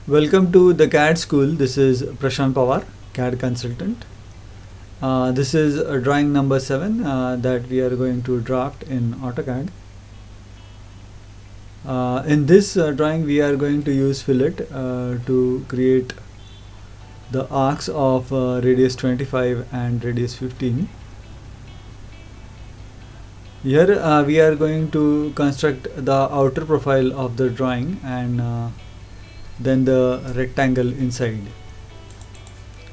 Welcome to the CAD school. This is Prashant Pawar, CAD consultant. This is drawing number 7 that we are going to draft in Autocad. In this drawing we are going to use fillet to create the arcs of radius 25 and radius 15. Here we are going to construct the outer profile of the drawing and then the rectangle inside.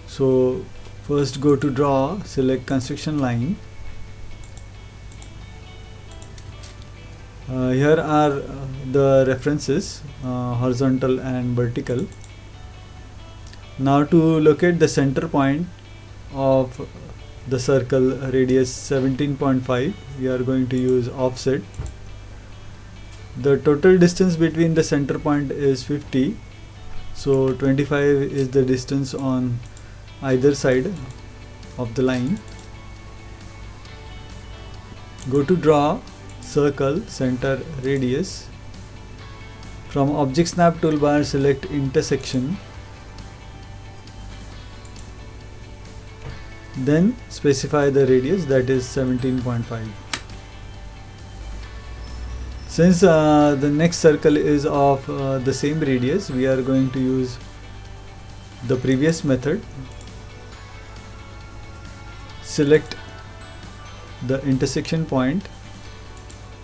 So first go to draw, select construction line. Here are the references, horizontal and vertical. Now to locate the center point of the circle radius 17.5, we are going to use offset. The total distance between the center point is 50, so 25 is the distance on either side of the line. Go to draw, circle, center, radius. From object snap toolbar, select intersection. Then specify the radius, that is 17.5. Since the next circle is of the same radius, we are going to use the previous method. Select the intersection point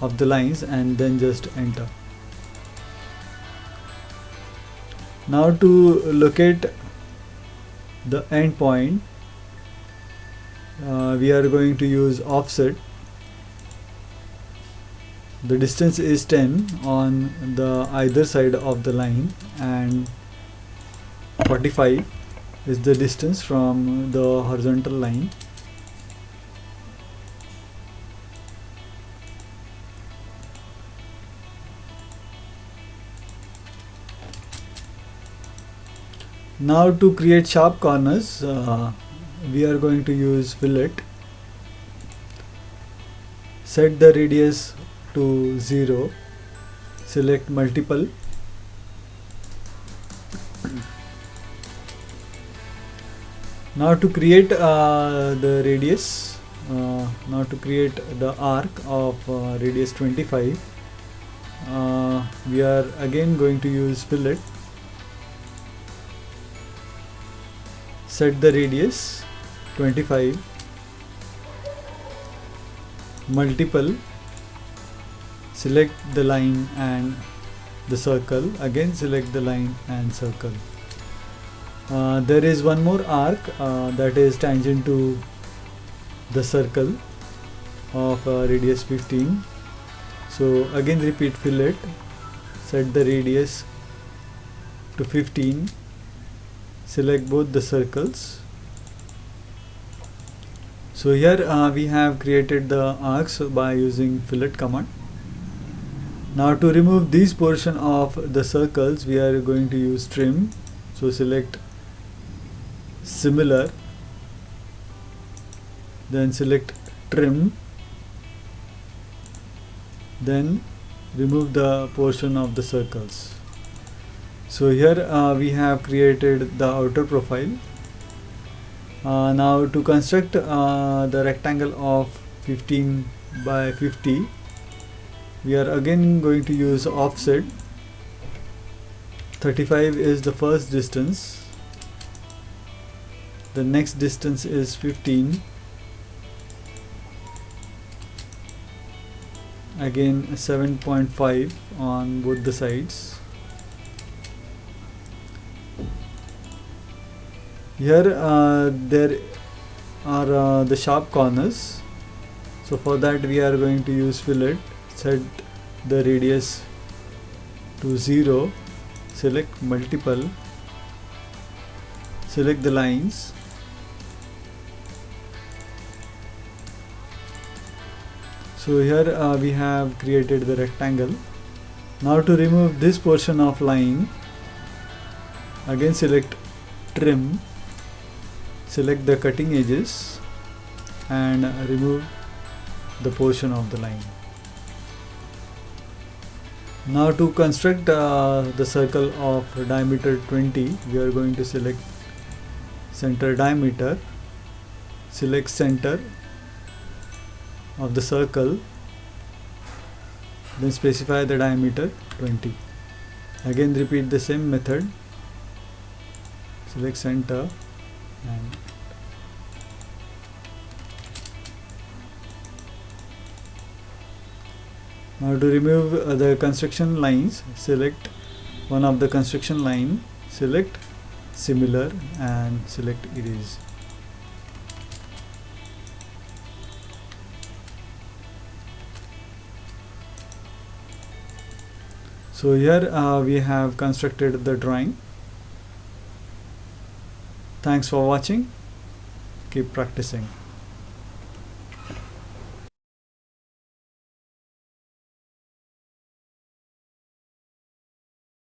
of the lines and then just enter. Now to locate the end point, we are going to use offset. The distance is 10 on the either side of the line and 45 is the distance from the horizontal line. Now to create sharp corners, we are going to use fillet. Set the radius to 0, select multiple. Now to create the radius, now to create the arc of radius 25, we are again going to use fillet. Set the radius 25, multiple, select the line and the circle, again select the line and circle. There is one more arc that is tangent to the circle of radius 15. So again repeat fillet, set the radius to 15, select both the circles. So here we have created the arcs by using fillet command. Now to remove this portion of the circles, we are going to use trim. So select similar, then select trim, then remove the portion of the circles. So here we have created the outer profile. Now to construct the rectangle of 15 by 50, we are again going to use offset. 35 is the first distance, the next distance is 15, again 7.5 on both the sides. Here there are the sharp corners, so for that we are going to use fillet. Set the radius to 0, select multiple, select the lines, so here we have created the rectangle. Now to remove this portion of line, again select trim, select the cutting edges and remove the portion of the line. Now to construct the circle of diameter 20, we are going to select center diameter, select center of the circle, then specify the diameter 20. Again repeat the same method, select center and now to remove the construction lines, select one of the construction line, select similar and select erase. So here we have constructed the drawing. Thanks for watching. Keep practicing.